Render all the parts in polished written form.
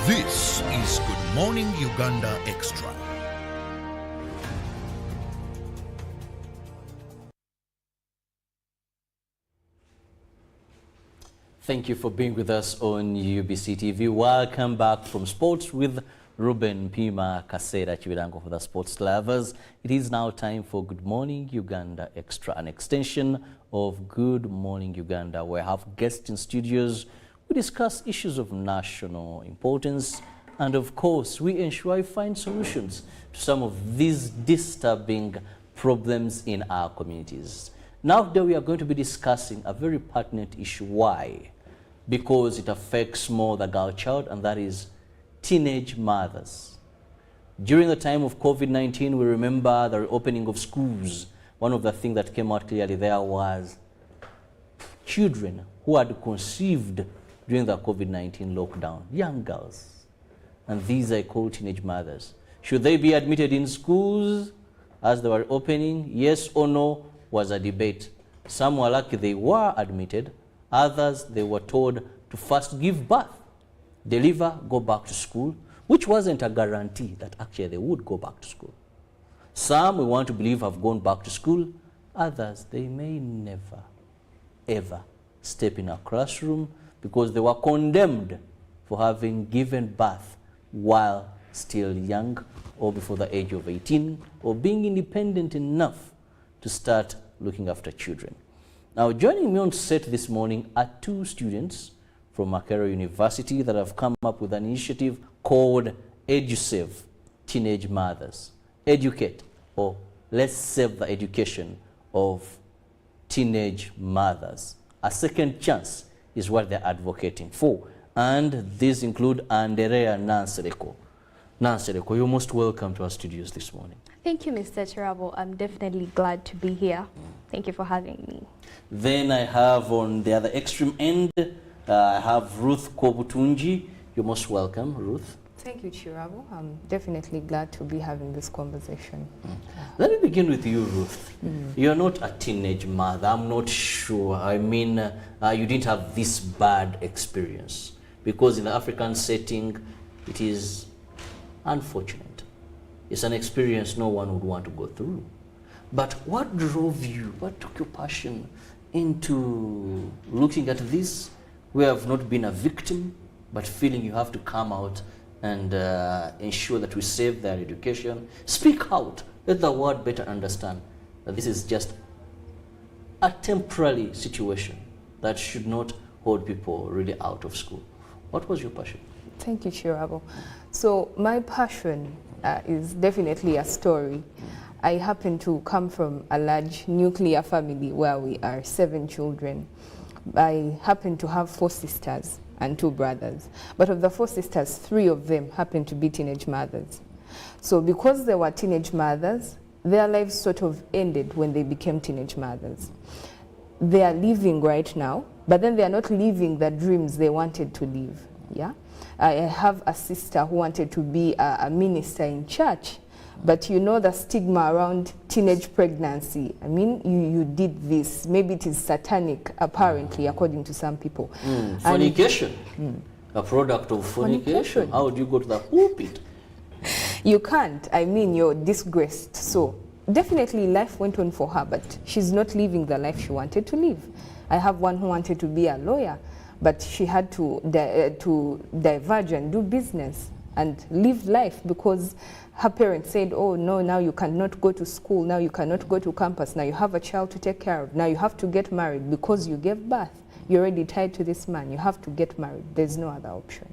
This is Good Morning Uganda Extra. Thank you for being with us on UBC TV. Welcome back from sports with Ruben Pima Kasera Chividango for the sports lovers. It is now time for Good Morning Uganda Extra, an extension of Good Morning Uganda, where I have guests in studios. We discuss issues of national importance, and of course, we ensure I find solutions to some of these disturbing problems in our communities. Now today we are going to be discussing a very pertinent issue. Why? Because it affects more the girl child, and that is teenage mothers. During the time of COVID-19, we remember the reopening of schools. One of the things that came out clearly there was children who had conceived during the COVID-19 lockdown, young girls. And these are called teenage mothers. Should they be admitted in schools as they were opening? Yes or no was a debate. Some were lucky they were admitted. Others, they were told to first give birth, deliver, go back to school, which wasn't a guarantee that actually they would go back to school. Some, we want to believe, have gone back to school. Others, they may never, ever step in a classroom because they were condemned for having given birth while still young or before the age of 18 or being independent enough to start looking after children. Now, joining me on set this morning are two students from Makerere University that have come up with an initiative called EduSave, Teenage Mothers. Educate, or let's save the education of teenage mothers. A second chance is what they're advocating for. And these include Anderea Nansereko. Nansereko, you're most welcome to our studios this morning. Thank you, Mr. Chirabo. I'm definitely glad to be here. Thank you for having me. Then I have on the other extreme end, I have Ruth Kobutunji. You're most welcome, Ruth. Thank you, Chirabo. I'm definitely glad to be having this conversation. Let me begin with you, Ruth. You're not a teenage mother. I'm not sure. I mean, you didn't have this bad experience because in the African setting, it is unfortunate. It's an experience no one would want to go through. But what drove you, what took your passion into looking at this? We have not been a victim, but feeling you have to come out and ensure that we save their education. Speak out. Let the world better understand that this is just a temporary situation that should not hold people really out of school. What was your passion? Thank you, Chirabo. So my passion is definitely a story. I happen to come from a large nuclear family where we are 7 children. I happen to have 4 sisters and 2 brothers. But of the 4 sisters, 3 of them happen to be teenage mothers. So because they were teenage mothers, their lives sort of ended when they became teenage mothers. They are living right now, but then they are not living the dreams they wanted to live. Yeah? I have a sister who wanted to be a minister in church, but you know the stigma around teenage pregnancy. I mean, you did this. Maybe it is satanic, apparently, according to some people. Fornication, a product of fornication. How do you go to the pulpit? You can't. I mean, you're disgraced. So definitely life went on for her, but she's not living the life she wanted to live. I have one who wanted to be a lawyer, but she had to diverge and do business and live life because her parents said, oh no, now you cannot go to school, now you cannot go to campus, now you have a child to take care of, now you have to get married because you gave birth. You're already tied to this man, you have to get married, there's no other option.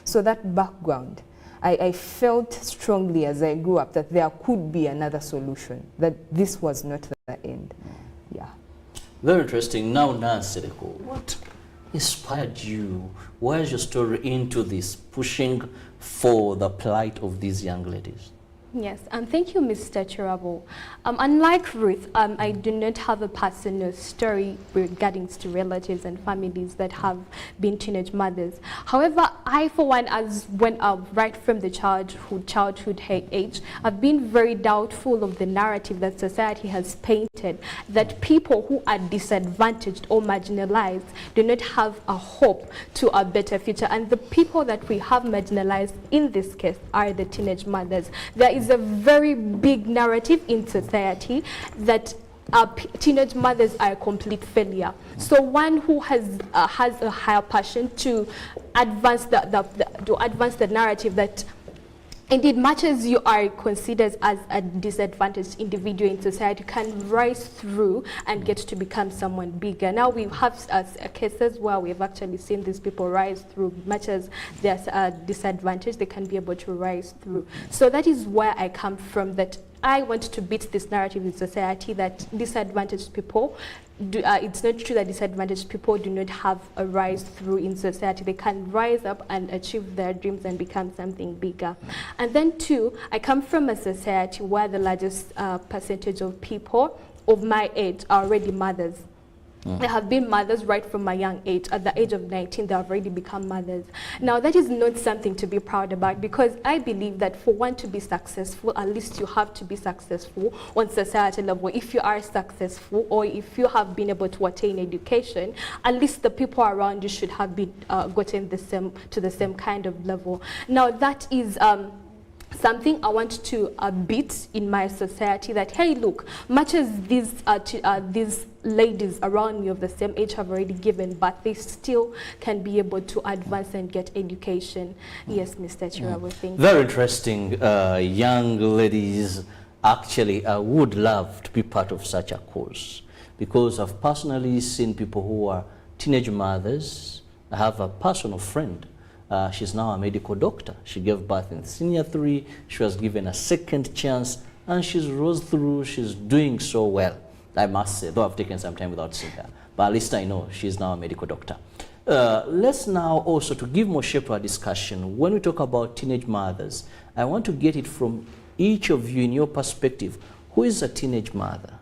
So that background, I felt strongly as I grew up that there could be another solution, that this was not the end. Yeah. Very interesting. Now, Nansereko, what inspired you? Why is your story into this, pushing for the plight of these young ladies? Yes, thank you, Mr. Chirabo. Unlike Ruth, I do not have a personal story regarding to relatives and families that have been teenage mothers. However, I, for one, right from the childhood age, I've been very doubtful of the narrative that society has painted, that people who are disadvantaged or marginalized do not have a hope to a better future. And the people that we have marginalized in this case are the teenage mothers. There is a very big narrative in society that teenage mothers are a complete failure. So one who has a higher passion to advance the narrative that indeed, much as you are considered as a disadvantaged individual in society, can rise through and get to become someone bigger. Now we have cases where we've actually seen these people rise through, much as they're disadvantaged, they can be able to rise through. So that is where I come from, that I want to beat this narrative in society that disadvantaged people, it's not true that disadvantaged people do not have a rise through in society. They can rise up and achieve their dreams and become something bigger. And then two, I come from a society where the largest percentage of people of my age are already mothers. They have been mothers right from a young age. At the age of 19, they have already become mothers. Now, that is not something to be proud about, because I believe that for one to be successful, at least you have to be successful on society level. If you are successful, or if you have been able to attain education, at least the people around you should have been gotten to the same kind of level. Now, that is something I want to beat in my society, that, hey, look, much as these ladies around me of the same age have already given birth, they still can be able to advance and get education. Yes, Mr. Chirabo, thank you. Very interesting. Young ladies actually would love to be part of such a course, because I've personally seen people who are teenage mothers. I have a personal friend. She's now a medical doctor. She gave birth in senior 3. She was given a second chance, and she's rose through. She's doing so well, I must say, though I've taken some time without seeing her. But at least I know she's now a medical doctor. Let's now also, to give more shape to our discussion, when we talk about teenage mothers, I want to get it from each of you in your perspective. Who is a teenage mother?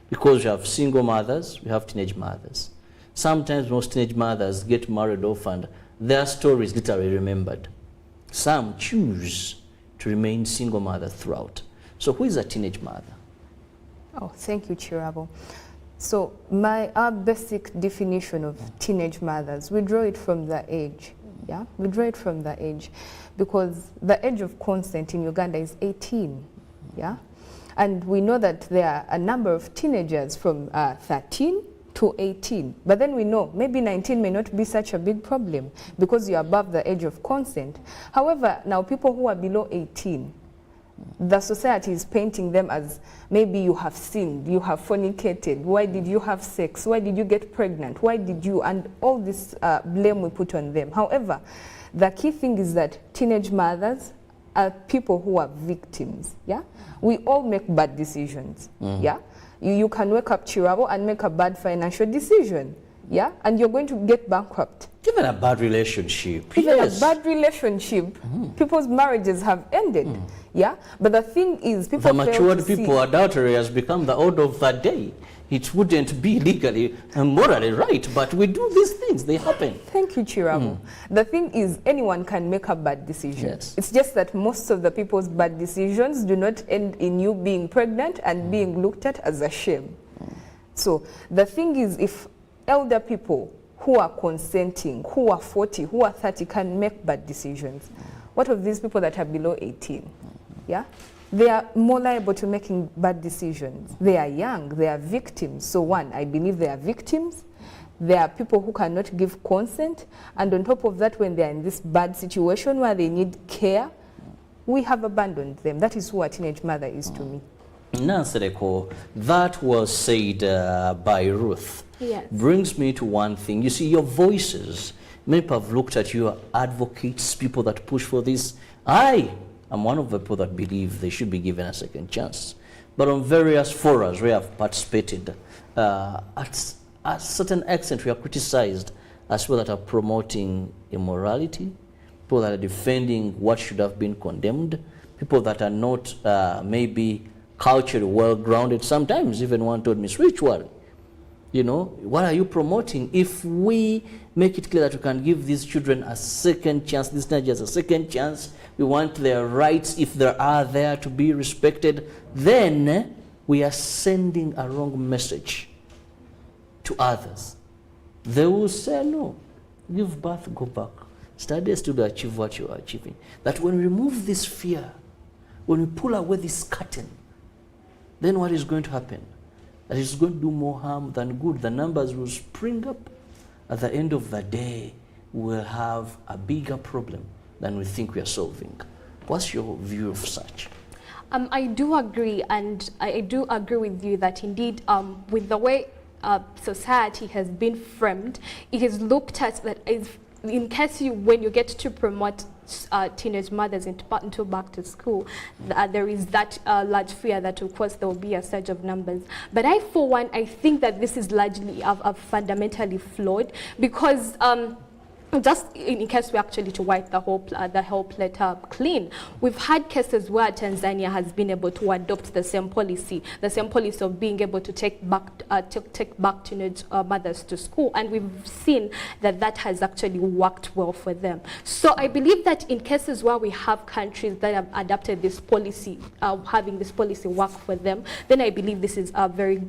Because we have single mothers, we have teenage mothers. Sometimes most teenage mothers get married off and their story is literally remembered. Some choose to remain single mothers throughout. So who is a teenage mother? Oh, thank you, Chirabo. So our basic definition of teenage mothers, we draw it from the age. Yeah, we draw it from the age, because the age of consent in Uganda is 18. Yeah, and we know that there are a number of teenagers from 13 to 18, but then we know maybe 19 may not be such a big problem because you're above the age of consent. However, now people who are below 18, the society is painting them as, maybe you have sinned, you have fornicated, why did you have sex, why did you get pregnant, why did you, and all this blame we put on them. However, the key thing is that teenage mothers are people who are victims. Yeah, we all make bad decisions. Yeah, you can wake up, Chirabo, and make a bad financial decision. Yeah, and you're going to get bankrupt. Even a bad relationship. Even yes. a bad relationship, people's marriages have ended. Yeah, but the thing is, people the matured people, adultery has become the order of the day. It wouldn't be legally and morally right, but we do these things, they happen. Thank you, Chirabo. The thing is, anyone can make a bad decision. Yes. It's just that most of the people's bad decisions do not end in you being pregnant and being looked at as a shame. So the thing is, if elder people who are consenting, who are 40, who are 30 can make bad decisions, what of these people that are below 18? Yeah? They are more liable to making bad decisions. They are young, they are victims. So one, I believe they are victims. There are people who cannot give consent. And on top of that, when they are in this bad situation where they need care, we have abandoned them. That is who a teenage mother is to me. Nansereko, that was said by Ruth. Yes. Brings me to one thing. You see, your voices, many people have looked at you, advocates, people that push for this. I'm one of the people that believe they should be given a second chance. But on various forums we have participated, at a certain extent we are criticized as people that are promoting immorality, people that are defending what should have been condemned, people that are not maybe culturally well-grounded, sometimes even one told me spiritually. You know, what are you promoting? If we make it clear that we can give these children a second chance, these teenagers a second chance, we want their rights, if there are there, to be respected, then we are sending a wrong message to others. They will say, no, give birth, go back. Study still to achieve what you are achieving. That when we remove this fear, when we pull away this curtain, then what is going to happen? That is going to do more harm than good. The numbers will spring up. At the end of the day, we'll have a bigger problem than we think we are solving. What's your view of such? I do agree, and I do agree with you that indeed, with the way society has been framed, it is looked at that if, in case when you get to promote teenage mothers into back to school, there is that large fear that of course there will be a surge of numbers. But I, for one, I think that this is largely fundamentally flawed, because just in case we actually to wipe the whole plate up clean, we've had cases where Tanzania has been able to adopt the same policy of being able to take back teenage mothers to school, and we've seen that that has actually worked well for them. So I believe that in cases where we have countries that have adopted this policy, having this policy work for them, then I believe this is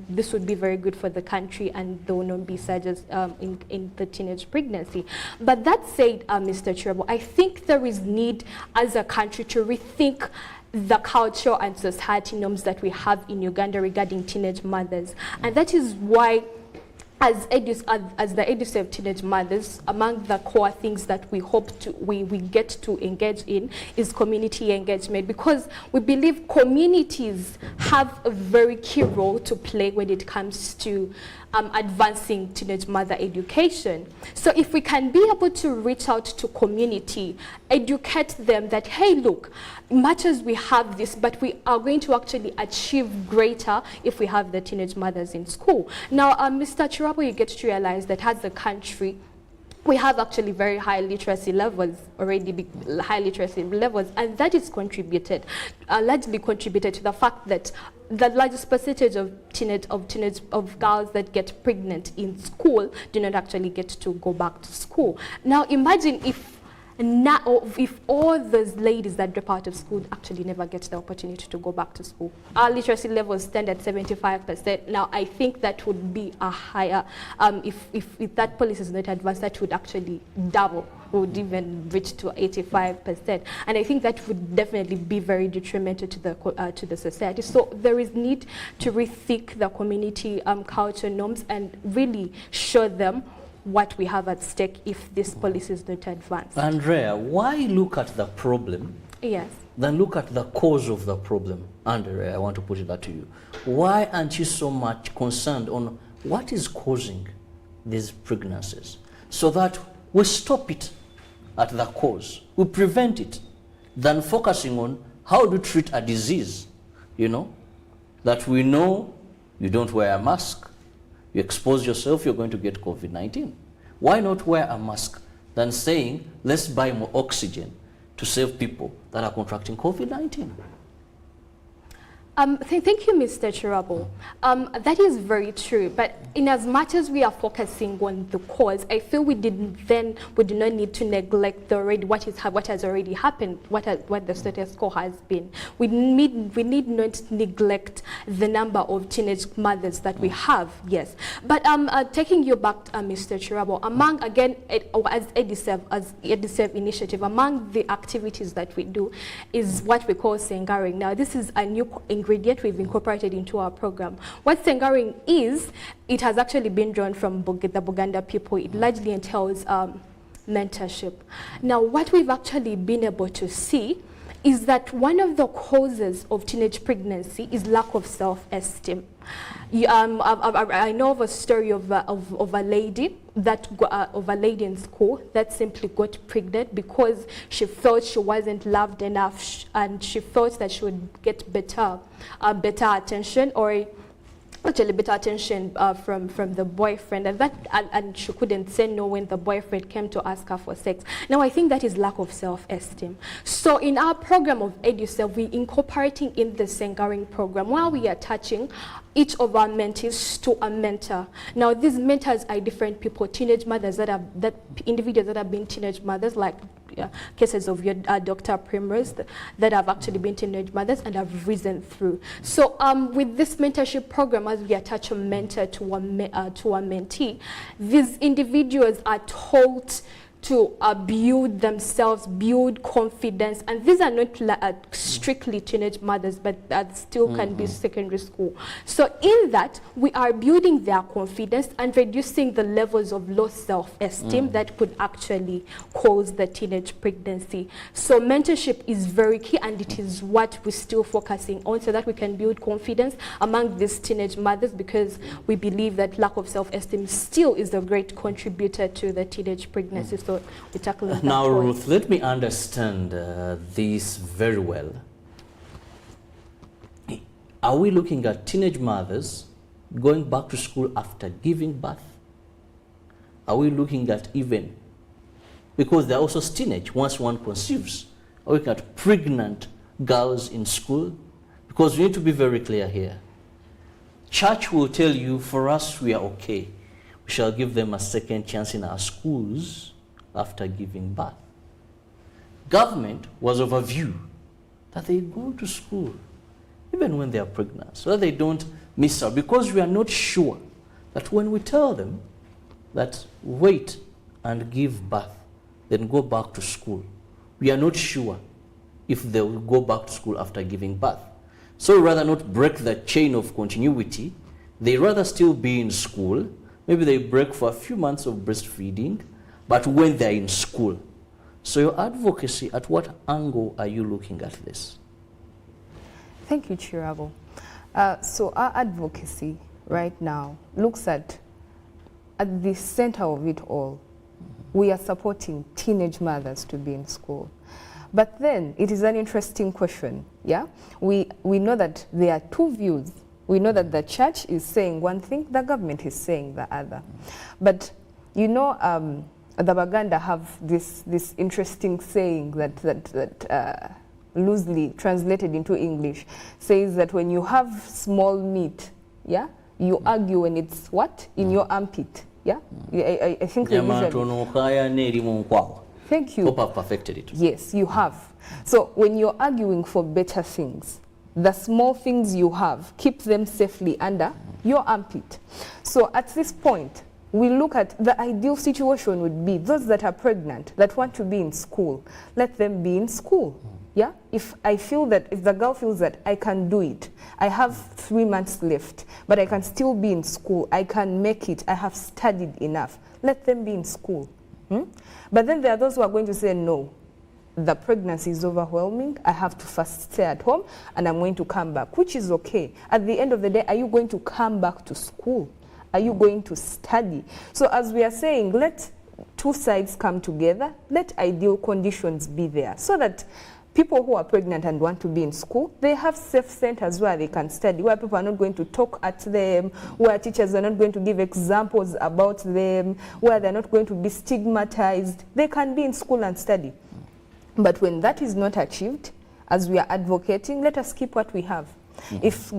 this would be very good for the country, and there will not be surges in the teenage pregnancy. But that said, Mr. Chirabo, I think there is need as a country to rethink the culture and society norms that we have in Uganda regarding teenage mothers. And that is why, as the EduSave teenage mothers, among the core things that we hope we get to engage in is community engagement, because we believe communities have a very key role to play when it comes to advancing teenage mother education. So if we can be able to reach out to community, educate them that, hey, look, much as we have this, but we are going to actually achieve greater if we have the teenage mothers in school. Now, Mr. Chirabo, you get to realize that as a country, we have actually very high literacy levels already, and that is contributed, largely contributed to the fact that the largest percentage of girls that get pregnant in school do not actually get to go back to school. Now imagine if all those ladies that drop out of school actually never get the opportunity to go back to school. Our literacy levels stand at 75%. Now, I think that would be a higher, if that policy is not advanced, that would actually double, would even reach to 85%. And I think that would definitely be very detrimental to the society. So there is need to rethink the community culture norms and really show them what we have at stake if this policy is not advanced. Andrea, why look at the problem? Yes. Then look at the cause of the problem. Andrea, I want to put it that to you. Why aren't you so much concerned on what is causing these pregnancies, so that we stop it at the cause, we prevent it, than focusing on how to treat a disease, you know, that we know you don't wear a mask, you expose yourself, you're going to get COVID-19. Why not wear a mask than saying, let's buy more oxygen to save people that are contracting COVID-19? Thank you, Mr. Chirabo. That is very true, but in as much as we are focusing on the cause, I feel we do not need to neglect what has already happened, what the status quo has been. We need not neglect the number of teenage mothers that we have, yes. But taking you back, Mr. Chirabo, among, again, as EduSave initiative, among the activities that we do is what we call sengaring. Now, this is a new ingredient we've incorporated into our program. What sengaring is, it has actually been drawn from the Buganda people. It largely entails mentorship. Now, what we've actually been able to see is that one of the causes of teenage pregnancy is lack of self-esteem. I know of a story of a lady in school that simply got pregnant because she felt she wasn't loved enough, and she felt that she would get better attention, or such a little bit attention from the boyfriend, and she couldn't say no when the boyfriend came to ask her for sex. Now I think that is lack of self-esteem. So in our program of EduSelf, we incorporating in the Sengaring program where we are touching each of our mentees to a mentor. Now these mentors are different people, teenage mothers individuals that have been teenage mothers, like cases of your Dr. Primrose that have actually been teenage mothers and have risen through. So with this mentorship program, as we attach a mentor to a mentee, these individuals are taught to build themselves, build confidence, and these are not strictly teenage mothers, but that still can be secondary school. So in that, we are building their confidence and reducing the levels of low self-esteem that could actually cause the teenage pregnancy. So mentorship is very key, and it is what we're still focusing on, so that we can build confidence among these teenage mothers, because we believe that lack of self-esteem still is a great contributor to the teenage pregnancy. So we tackle that now, point. Ruth, let me understand this very well. Are we looking at teenage mothers going back to school after giving birth? Are we looking at even, because they're also teenage once one conceives, are we looking at pregnant girls in school? Because we need to be very clear here. Church will tell you, for us, we are okay. We shall give them a second chance in our schools after giving birth. Government was of a view that they go to school even when they are pregnant, so that they don't miss out, because we are not sure that when we tell them that wait and give birth, then go back to school, we are not sure if they will go back to school after giving birth. So rather not break the chain of continuity, they rather still be in school. Maybe they break for a few months of breastfeeding, but when they're in school. So your advocacy, at what angle are you looking at this? Thank you, Chirabo. So our advocacy right now looks at the center of it all. We are supporting teenage mothers to be in school. But then it is an interesting question, yeah? We know that there are two views. We know that the church is saying one thing, the government is saying the other. But you know, the Baganda have this interesting saying that loosely translated into English says that when you have small meat, yeah, you argue when it's what? In your armpit, yeah? I think they usually... Thank you. Hope I've perfected it. Yes, you have. So when you're arguing for better things, the small things you have, keep them safely under your armpit. So at this point, we look at the ideal situation would be those that are pregnant, that want to be in school, let them be in school. Yeah? If the girl feels that I can do it, I have 3 months left, but I can still be in school, I can make it, I have studied enough, let them be in school. But then there are those who are going to say, no, the pregnancy is overwhelming, I have to first stay at home, and I'm going to come back, which is okay. At the end of the day, are you going to come back to school? Are you going to study? So as we are saying, let two sides come together, let ideal conditions be there, so that people who are pregnant and want to be in school, they have safe centers where they can study, where people are not going to talk at them, where teachers are not going to give examples about them, where they're not going to be stigmatized. They can be in school and study. But when that is not achieved, as we are advocating, let us keep what we have. If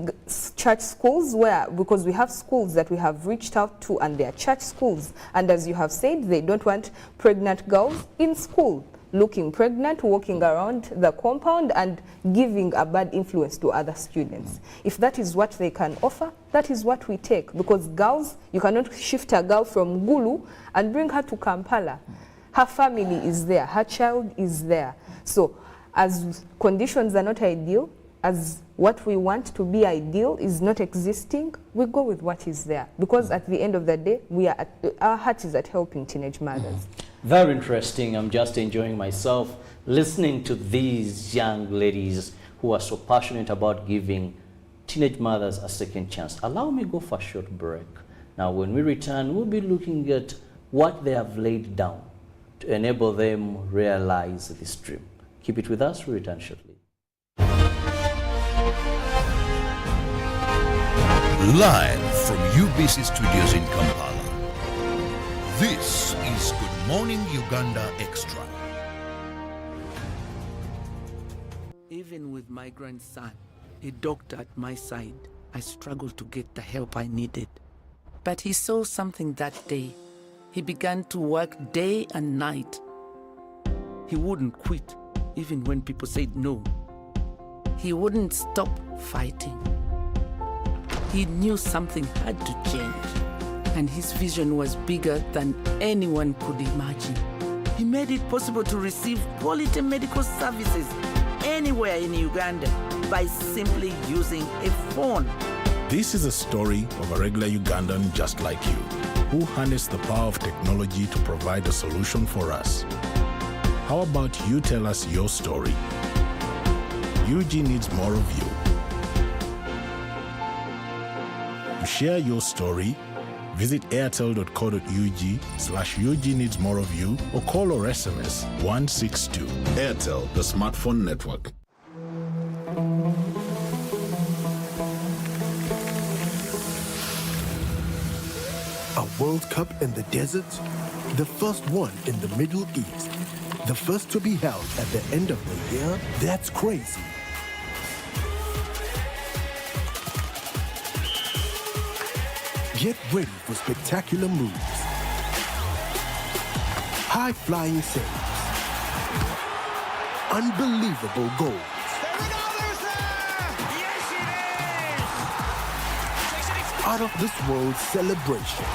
church schools, because we have schools that we have reached out to and they are church schools, and as you have said, they don't want pregnant girls in school, looking pregnant, walking around the compound and giving a bad influence to other students. If that is what they can offer, that is what we take. Because girls, you cannot shift a girl from Gulu and bring her to Kampala. Her family is there, her child is there. So as conditions are not ideal, as what we want to be ideal is not existing, we go with what is there. Because at the end of the day, our heart is at helping teenage mothers. Very interesting. I'm just enjoying myself listening to these young ladies who are so passionate about giving teenage mothers a second chance. Allow me to go for a short break. Now, when we return, we'll be looking at what they have laid down to enable them realize this dream. Keep it with us. We'll return shortly. Live from UBC Studios in Kampala. This is Good Morning Uganda Extra. Even with my grandson, a doctor at my side, I struggled to get the help I needed. But he saw something that day. He began to work day and night. He wouldn't quit, even when people said no. He wouldn't stop fighting. He knew something had to change, and his vision was bigger than anyone could imagine. He made it possible to receive quality medical services anywhere in Uganda by simply using a phone. This is a story of a regular Ugandan just like you, who harnessed the power of technology to provide a solution for us. How about you tell us your story? UG needs more of you. To share your story, visit airtel.co.ug/UG needs more of you or call or SMS 162. Airtel, the smartphone network. A World Cup in the desert? The first one in the Middle East. The first to be held at the end of the year? That's crazy. Get ready for spectacular moves, high-flying saves, unbelievable goals, out-of-this-world celebrations.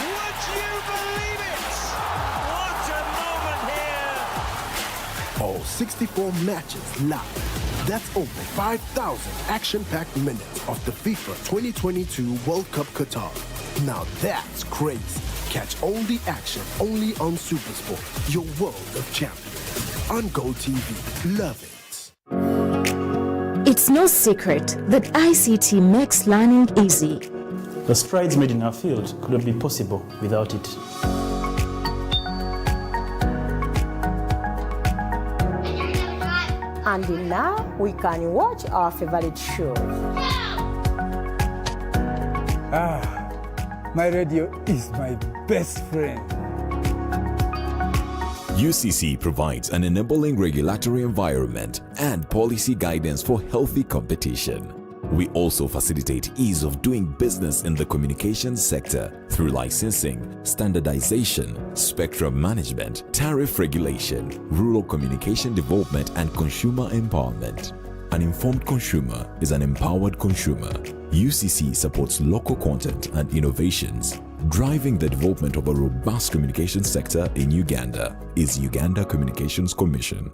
Would you believe it? What a moment here! All 64 matches live. That's over 5,000 action-packed minutes of the FIFA 2022 World Cup Qatar. Now that's crazy. Catch all the action only on SuperSport, your world of champions. On Go TV. Love it. It's no secret that ICT makes learning easy. The strides made in our field could not be possible without it. And now we can watch our favorite shows. My radio is my best friend. UCC provides an enabling regulatory environment and policy guidance for healthy competition. We also facilitate ease of doing business in the communications sector through licensing, standardization, spectrum management, tariff regulation, rural communication development, and consumer empowerment. An informed consumer is an empowered consumer. UCC supports local content and innovations. Driving the development of a robust communication sector in Uganda is Uganda Communications Commission.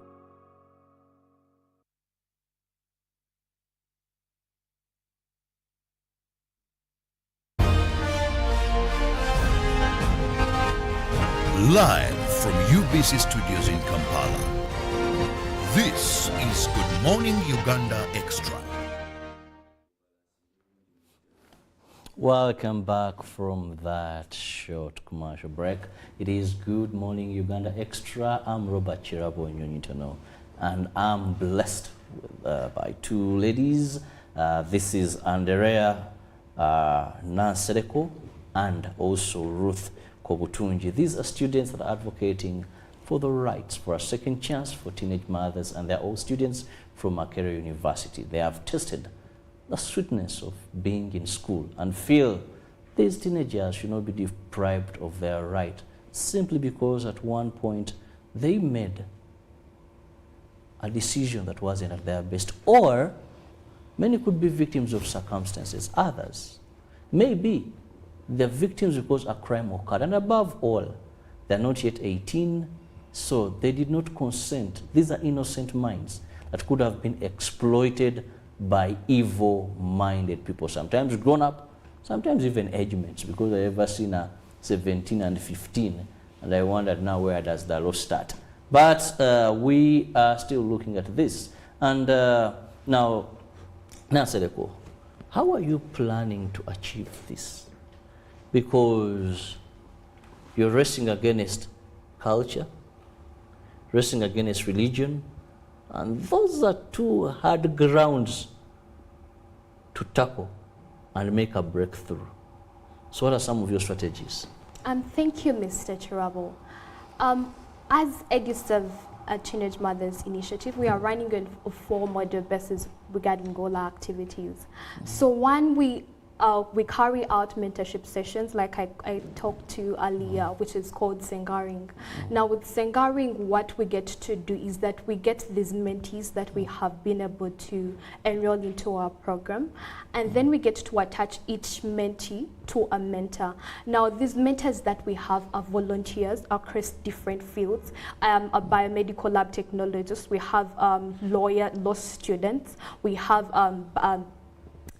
Live from UBC Studios in Kampala. This is Good Morning Uganda Extra. Welcome back from that short commercial break. It is Good Morning Uganda Extra. I'm Robert Chirabo Nyonyitono, and I'm blessed with, by two ladies. This is Andrea Nansereko and also Ruth Kobutunji. These are students that are advocating for the rights for a second chance for teenage mothers, and they're all students from Makerere University. They have tasted the sweetness of being in school and feel these teenagers should not be deprived of their right simply because at one point they made a decision that wasn't at their best, or many could be victims of circumstances. Others maybe they're victims because a crime occurred, and above all, they're not yet 18, so they did not consent. These are innocent minds that could have been exploited by evil-minded people, sometimes grown up, sometimes even age mates, because I've ever seen a 17 and 15, and I wondered now where does the law start. But we are still looking at this. And now, Nansereko, how are you planning to achieve this? Because you're racing against culture, racing against religion, and those are two hard grounds to tackle and make a breakthrough. So what are some of your strategies? Thank you, Mr. Chirabo. As EduServe, a Teenage Mothers Initiative, we are running a 4-model basis regarding GOLA activities. So one, we carry out mentorship sessions like I talked to earlier, which is called Sengaring. Now with Sengaring, what we get to do is that we get these mentees that we have been able to enroll into our program, and then we get to attach each mentee to a mentor. Now these mentors that we have are volunteers across different fields. A biomedical lab technologist, we have law students, we have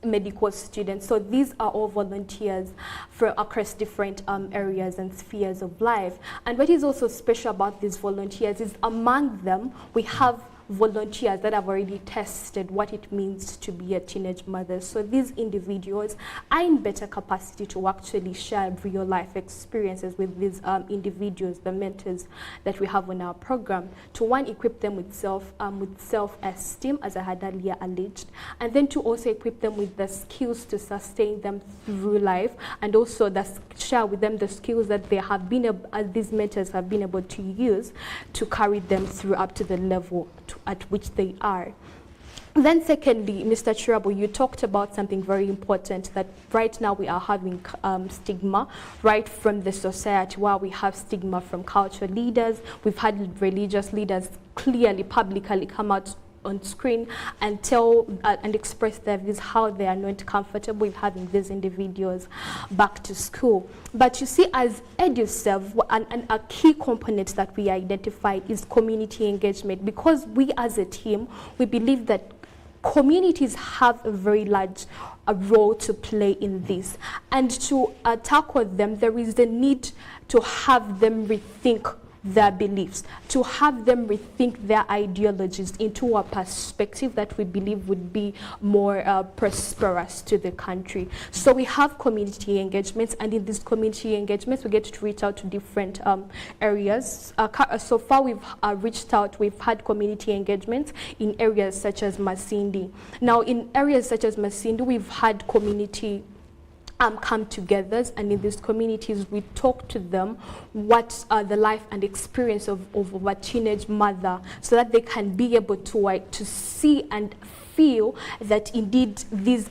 medical students. So these are all volunteers across different areas and spheres of life. And what is also special about these volunteers is among them we have volunteers that have already tested what it means to be a teenage mother. So these individuals are in better capacity to actually share real life experiences with these individuals, the mentors that we have on our program, to one, equip them with self-esteem, as I had earlier alleged, and then to also equip them with the skills to sustain them through life, and also share with them the skills that they have been these mentors have been able to use to carry them through up to the level at which they are. Then secondly, Mr. Chirabo, you talked about something very important, that right now we are having stigma right from the society, where we have stigma from cultural leaders. We've had religious leaders clearly, publicly come out on screen and tell and express their views how they are not comfortable with having these individuals back to school. But you see, as EduServe, and a key component that we identified is community engagement, because we as a team, we believe that communities have a very large role to play in this, and to tackle them, there is the need to have them rethink their beliefs, to have them rethink their ideologies into a perspective that we believe would be more prosperous to the country. So we have community engagements, and in these community engagements we get to reach out to different areas. So far we've we've had community engagements in areas such as Masindi. Now in areas such as Masindi, we've had community come together, and in these communities we talk to them what the life and experience of a teenage mother, so that they can be able to see and feel that indeed these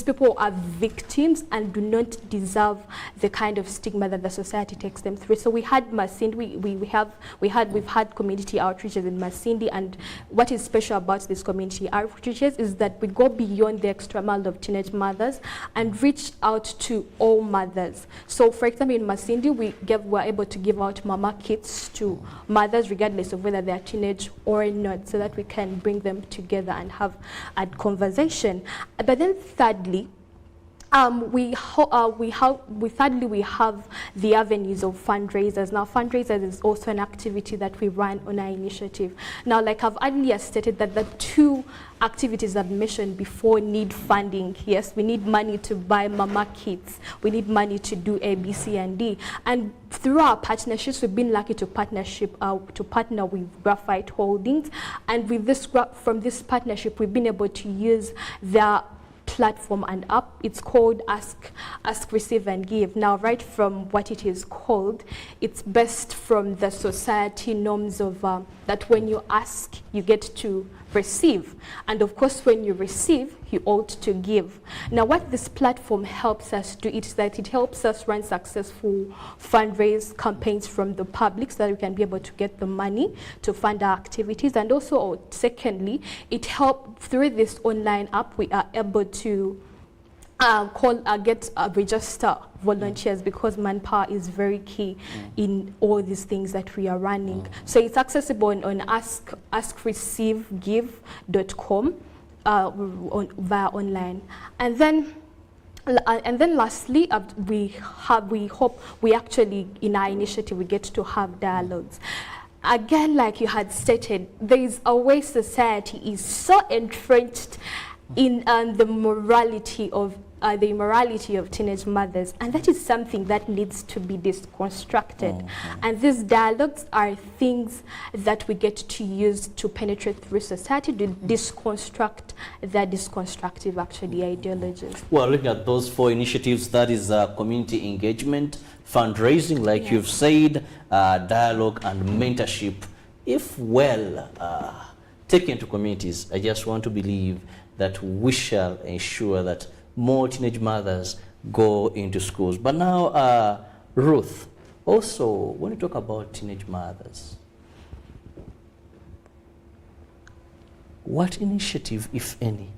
people are victims and do not deserve the kind of stigma that the society takes them through. So we had Masindi, we've had community outreaches in Masindi, and what is special about these community outreaches is that we go beyond the extra mile of teenage mothers and reach out to all mothers. So for example, in Masindi, we're able to give out mama kits to mothers regardless of whether they are teenage or not, so that we can bring them together and have a conversation. But then thirdly, we have the avenues of fundraisers. Now fundraisers is also an activity that we run on our initiative. Now, like I've earlier stated, that the two activities I've mentioned before need funding. Yes, we need money to buy mama kits, we need money to do A, B, C, and D. And through our partnerships, we've been lucky to partner with Graphite Holdings, and with from this partnership, we've been able to use their platform and app. It's called Ask, Receive, and Give. Now, right from what it is called, it's based from the society norms of that when you ask, you get to receive, and of course when you receive, you ought to give. Now what this platform helps us do is that it helps us run successful fundraise campaigns from the public, so that we can be able to get the money to fund our activities. And also, secondly, it helps through this online app, we are able to register volunteers, because manpower is very key in all these things that we are running. So it's accessible on askreceivegive.com via online. And then lastly, we hope we actually, in our initiative, we get to have dialogues. Again, like you had stated, there is a way society is so entrenched in the morality of the immorality of teenage mothers, and that is something that needs to be deconstructed. And these dialogues are things that we get to use to penetrate through society to deconstruct the deconstructive ideologies. Well, looking at those 4 initiatives, that is community engagement, fundraising, like you've said, dialogue and mentorship. If well taken to communities, I just want to believe that we shall ensure that more teenage mothers go into schools. But now, Ruth, also, when you talk about teenage mothers, what initiative, if any,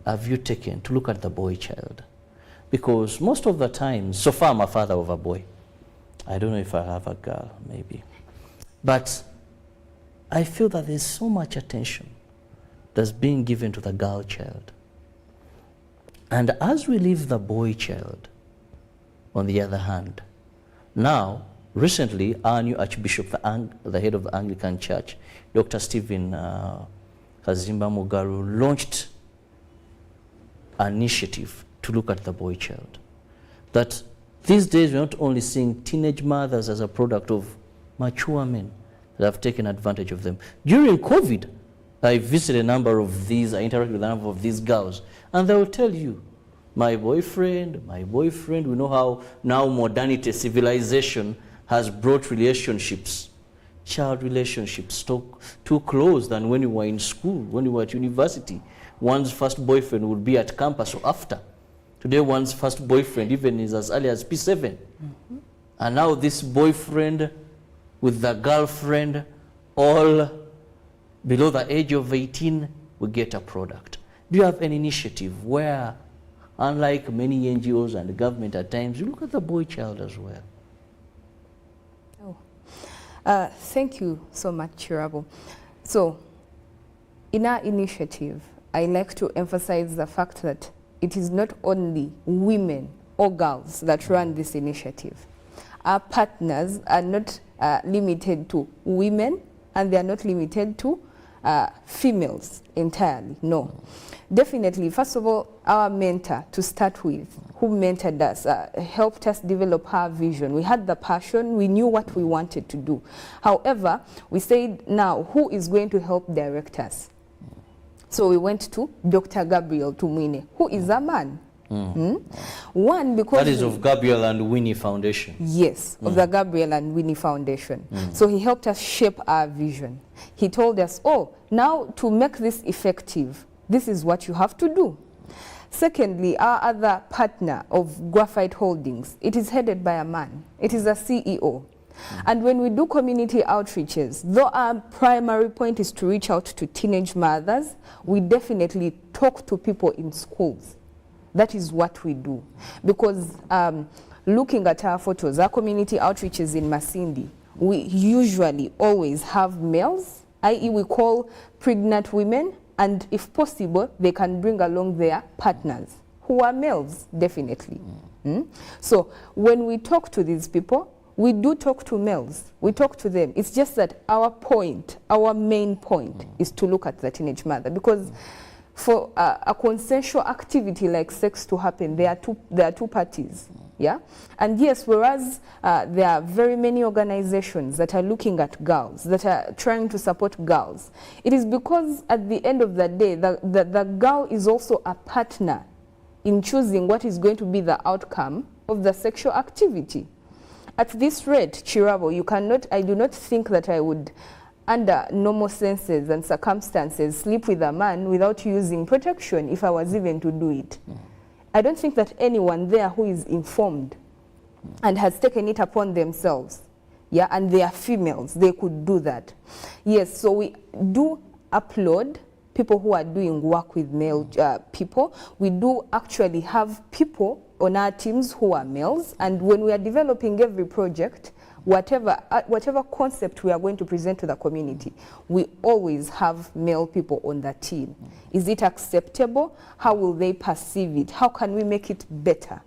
have you taken to look at the boy child? Because most of the time, so far I'm a father of a boy. I don't know if I have a girl, maybe. But I feel that there's so much attention that's being given to the girl child. And as we leave the boy child, on the other hand, now, recently, our new Archbishop, the head of the Anglican Church, Dr. Stephen Kazimba Mugaru, launched an initiative to look at the boy child. That these days we're not only seeing teenage mothers as a product of mature men that have taken advantage of them. During COVID, I visited a number of these, I interacted with a number of these girls, and they will tell you, my boyfriend, we know how now modernity, civilization has brought relationships, child relationships, too close than when you were in school, when you were at university. One's first boyfriend would be at campus or after. Today, one's first boyfriend even is as early as P7. And now this boyfriend with the girlfriend, all below the age of 18, we get a product. Do you have any initiative where, unlike many NGOs and the government at times, you look at the boy child as well? Thank you so much, Chirabo. So, in our initiative, I like to emphasize the fact that it is not only women or girls that run this initiative. Our partners are not limited to women, and they are not limited to females entirely, no. Definitely, first of all, our mentor to start with, who mentored us, helped us develop our vision. We had the passion, we knew what we wanted to do. However, we said, now, who is going to help direct us? So we went to Dr. Gabriel Tumwine, who is a man. One, because that is of Gabriel and Winnie Foundation. Yes, of the Gabriel and Winnie Foundation. So he helped us shape our vision. He told us, oh, now to make this effective, this is what you have to do. Secondly, our other partner of Graphite Holdings, it is headed by a man. It is a CEO. And when we do community outreaches, though our primary point is to reach out to teenage mothers, we definitely talk to people in schools. That is what we do. Because looking at our photos, our community outreaches in Masindi, we usually always have males, i.e. we call pregnant women, and if possible, they can bring along their partners, who are males, definitely. So when we talk to these people, we do talk to males. We talk to them. It's just that our point, our main point, is to look at the teenage mother. Because for a consensual activity like sex to happen, there are two parties. Yeah? And yes, whereas there are very many organizations that are looking at girls, that are trying to support girls, it is because at the end of the day, the girl is also a partner in choosing what is going to be the outcome of the sexual activity. At this rate, Chirabo, you cannot, I do not think that I would, under normal senses and circumstances, sleep with a man without using protection if I was even to do it. I don't think that anyone there who is informed and has taken it upon themselves, yeah, and they are females, they could do that. Yes, so we do upload people who are doing work with male people. We do actually have people on our teams who are males, and when we are developing every project, whatever concept we are going to present to the community, we always have male people on the team. Is it acceptable? How will they perceive it? How can we make it better?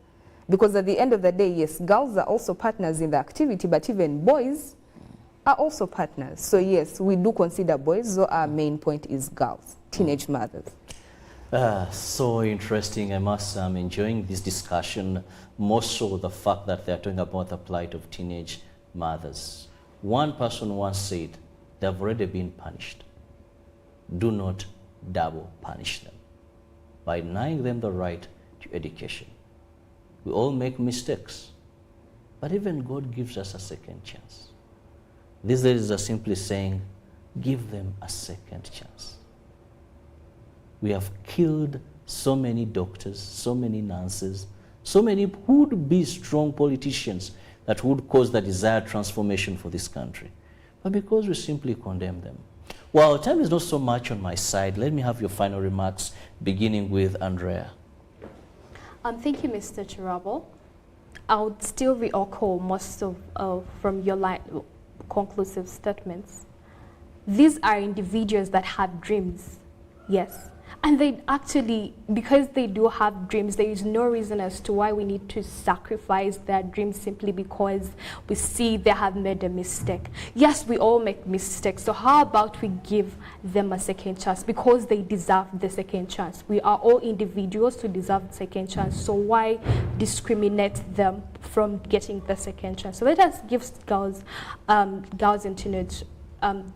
Because at the end of the day, yes, girls are also partners in the activity, but even boys are also partners. So yes, we do consider boys, so our main point is girls, teenage mothers. So interesting. I must say I'm enjoying this discussion, more so the fact that they're talking about the plight of teenage mothers. One person once said, they've already been punished. Do not double punish them by denying them the right to education. We all make mistakes, but even God gives us a second chance. These days are simply saying, give them a second chance. We have killed so many doctors, so many nurses, so many would-be strong politicians that would cause the desired transformation for this country. But because we simply condemn them. Well, time is not so much on my side. Let me have your final remarks, beginning with Andrea. Thank you, Mr. Chirabo. I would still re-echo most of from your conclusive statements. These are individuals that have dreams, yes. And they actually, because they do have dreams, there is no reason as to why we need to sacrifice their dreams simply because we see they have made a mistake. Yes, we all make mistakes. So how about we give them a second chance because they deserve the second chance. We are all individuals who deserve the second chance. So why discriminate them from getting the second chance? So let us give girls and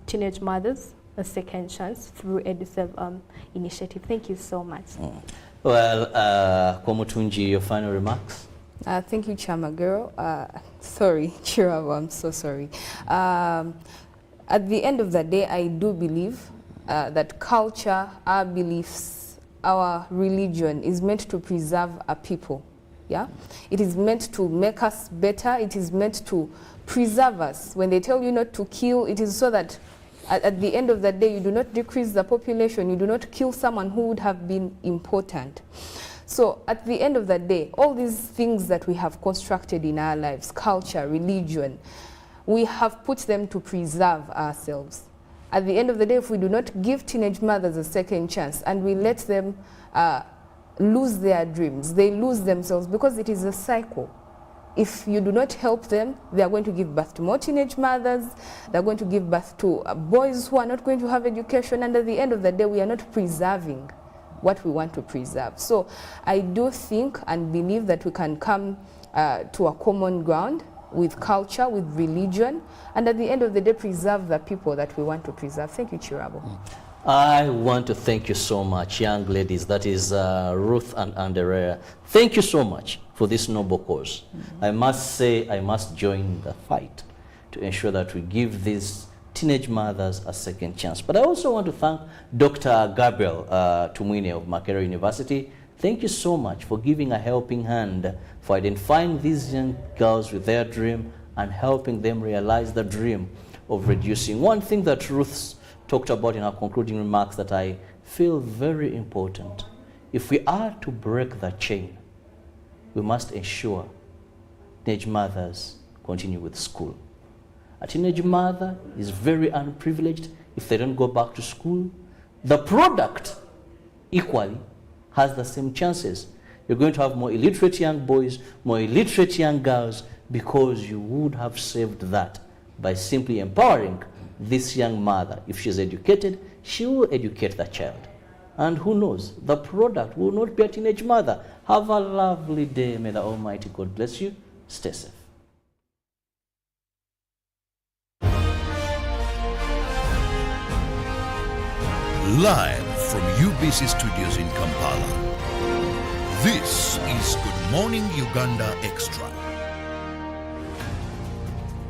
teenage mothers a second chance through EduServe initiative. Thank you so much. Well, Kobutunji, your final remarks? Thank you, Chama girl. Sorry, Chirabo, I'm so sorry. At the end of the day, I do believe that culture, our beliefs, our religion is meant to preserve our people. Yeah, it is meant to make us better. It is meant to preserve us. When they tell you not to kill, it is so that at the end of the day, you do not decrease the population, you do not kill someone who would have been important. So at the end of the day, all these things that we have constructed in our lives, culture, religion, we have put them to preserve ourselves. At the end of the day, if we do not give teenage mothers a second chance and we let them lose their dreams, they lose themselves because it is a cycle. If you do not help them, they are going to give birth to more teenage mothers, they're going to give birth to boys who are not going to have education, and at the end of the day, we are not preserving what we want to preserve. So I do think and believe that we can come to a common ground with culture, with religion, and at the end of the day, preserve the people that we want to preserve. Thank you, Chirabo. I want to thank you so much, young ladies. That is Ruth and Andrea. Thank you so much for this noble cause. I must say, I must join the fight to ensure that we give these teenage mothers a second chance. But I also want to thank Dr. Gabriel Tumwine of Makerere University. Thank you so much for giving a helping hand for identifying these young girls with their dream and helping them realize the dream of reducing. One thing that Ruth talked about in her concluding remarks that I feel very important. If we are to break the chain, we must ensure teenage mothers continue with school. A teenage mother is very unprivileged if they don't go back to school. The product equally has the same chances. You're going to have more illiterate young boys, more illiterate young girls, because you would have saved that by simply empowering this young mother. If she's educated, she will educate the child. And who knows, the product will not be a teenage mother. Have a lovely day. May the Almighty God bless you. Stay safe. Live from UBC Studios in Kampala, this is Good Morning Uganda Extra.